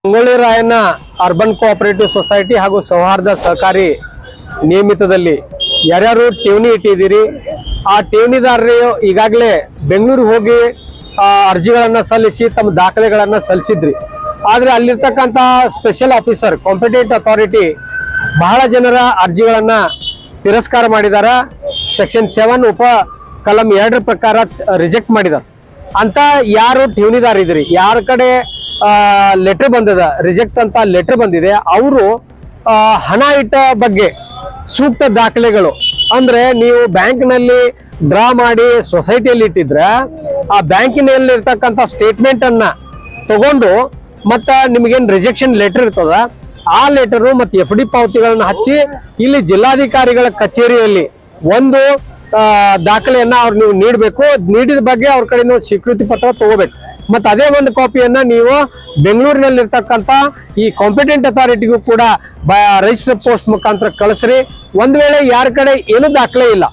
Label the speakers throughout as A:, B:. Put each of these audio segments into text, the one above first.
A: Sangolli Rayanna urban cooperative society ಹಾಗೂ ಸೌಹಾರ್ದ ಸಹಕಾರಿ ನಿಯಮಿತದಲ್ಲಿ ಯಾರ್ಯಾರು ಠೇವಣಿ ಇಟ್ಟಿದ್ದೀರಿ ಆ ಠೇವಣಿದಾರರು ಈಗಾಗಲೇ ಬೆಂಗಳೂರಿಗೆ ಹೋಗಿ ಅರ್ಜಿಗಳನ್ನು ಸಲ್ಲಿಸಿ ತಮ್ಮ ದಾಖಲೆಗಳನ್ನು ಸಲ್ಲಿಸಿದ್ರಿ. ಆದರೆ ಅಲ್ಲಿರ್ತಕ್ಕಂಥ ಸ್ಪೆಷಲ್ ಆಫೀಸರ್ ಕಾಂಪಿಟೆಂಟ್ ಅಥಾರಿಟಿ ಬಹಳ ಜನರ ಅರ್ಜಿಗಳನ್ನು ತಿರಸ್ಕಾರ ಮಾಡಿದ್ದಾರೆ. ಸೆಕ್ಷನ್ 7 ಉಪ ಕಲಂ 2 ಪ್ರಕಾರ ರಿಜೆಕ್ಟ್ ಮಾಡಿದ್ದಾರೆ. ಅಂತ ಯಾರು ಠೇವಣಿದಾರಿದ್ರಿ, ಯಾರ ಕಡೆ ಲೆಟರ್ ಬಂದಿದೆ ರಿಜೆಕ್ಟ್ ಅಂತ ಲೆಟರ್ ಬಂದಿದೆ, ಅವರು ಹಣ ಇಟ್ಟ ಬಗ್ಗೆ ಸೂಕ್ತ ದಾಖಲೆಗಳು ಅಂದ್ರೆ ನೀವು ಬ್ಯಾಂಕ್ನಲ್ಲಿ ಡ್ರಾ ಮಾಡಿ ಸೊಸೈಟಿಯಲ್ಲಿ ಇಟ್ಟಿದ್ರೆ ಆ ಬ್ಯಾಂಕಿನಲ್ಲಿ ಇರ್ತಕ್ಕಂಥ ಸ್ಟೇಟ್ಮೆಂಟ್ ಅನ್ನ ತಗೊಂಡು ಮತ್ತ ನಿಮಗೇನು ರಿಜೆಕ್ಷನ್ ಲೆಟರ್ ಇರ್ತದ ಆ ಲೆಟರು ಮತ್ತು FD ಪಾವತಿಗಳನ್ನ ಹಚ್ಚಿ ಇಲ್ಲಿ ಜಿಲ್ಲಾಧಿಕಾರಿಗಳ ಕಚೇರಿಯಲ್ಲಿ ಒಂದು ದಾಖಲೆಯನ್ನ ನೀವು ನೀಡಬೇಕು. ನೀಡಿದ ಬಗ್ಗೆ ಅವ್ರ ಕಡೆಯಿಂದ ಸ್ವೀಕೃತಿ ಪತ್ರ ತಗೋಬೇಕು. ಮತ್ತು ಅದೇ ಒಂದು ಕಾಪಿಯನ್ನ ನೀವು ಬೆಂಗಳೂರಿನಲ್ಲಿರ್ತಕ್ಕಂಥ ಈ ಕಾಂಪಿಟೆಂಟ್ ಅಥಾರಿಟಿಗೂ ಕೂಡ ರಿಜಿಸ್ಟರ್ ಪೋಸ್ಟ್ ಮುಖಾಂತರ ಕಳಿಸ್ರಿ. ಒಂದ್ ವೇಳೆ ಯಾರ ಕಡೆ ಏನು ದಾಖಲೆ ಇಲ್ಲ,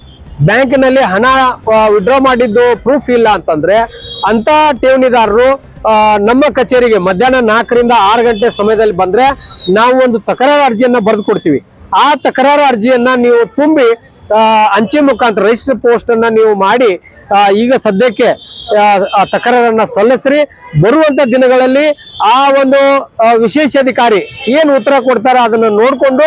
A: ಬ್ಯಾಂಕಿನಲ್ಲಿ ಹಣ ವಿಡ್ರಾ ಮಾಡಿದ್ದು ಪ್ರೂಫ್ ಇಲ್ಲ ಅಂತಂದ್ರೆ ಅಂತ ಠೇವಣಿದಾರರು ನಮ್ಮ ಕಚೇರಿಗೆ ಮಧ್ಯಾಹ್ನ 4 ರಿಂದ 6 ಗಂಟೆ ಸಮಯದಲ್ಲಿ ಬಂದ್ರೆ ನಾವು ಒಂದು ತಕರಾರು ಅರ್ಜಿಯನ್ನ ಬರೆದು ಕೊಡ್ತೀವಿ. ಆ ತಕರಾರು ಅರ್ಜಿಯನ್ನ ನೀವು ತುಂಬಿ ಅಂಚೆ ಮುಖಾಂತರ ರಿಜಿಸ್ಟರ್ ಪೋಸ್ಟ್ ಅನ್ನ ನೀವು ಮಾಡಿ ಈಗ ಸದ್ಯಕ್ಕೆ ತಕರಾರನ್ನ ಸಲ್ಲಿಸ್ರಿ. ಬರುವಂತ ದಿನಗಳಲ್ಲಿ ಆ ಒಂದು ವಿಶೇಷಾಧಿಕಾರಿ ಏನು ಉತ್ತರ ಕೊಡ್ತಾರ ಅದನ್ನ ನೋಡ್ಕೊಂಡು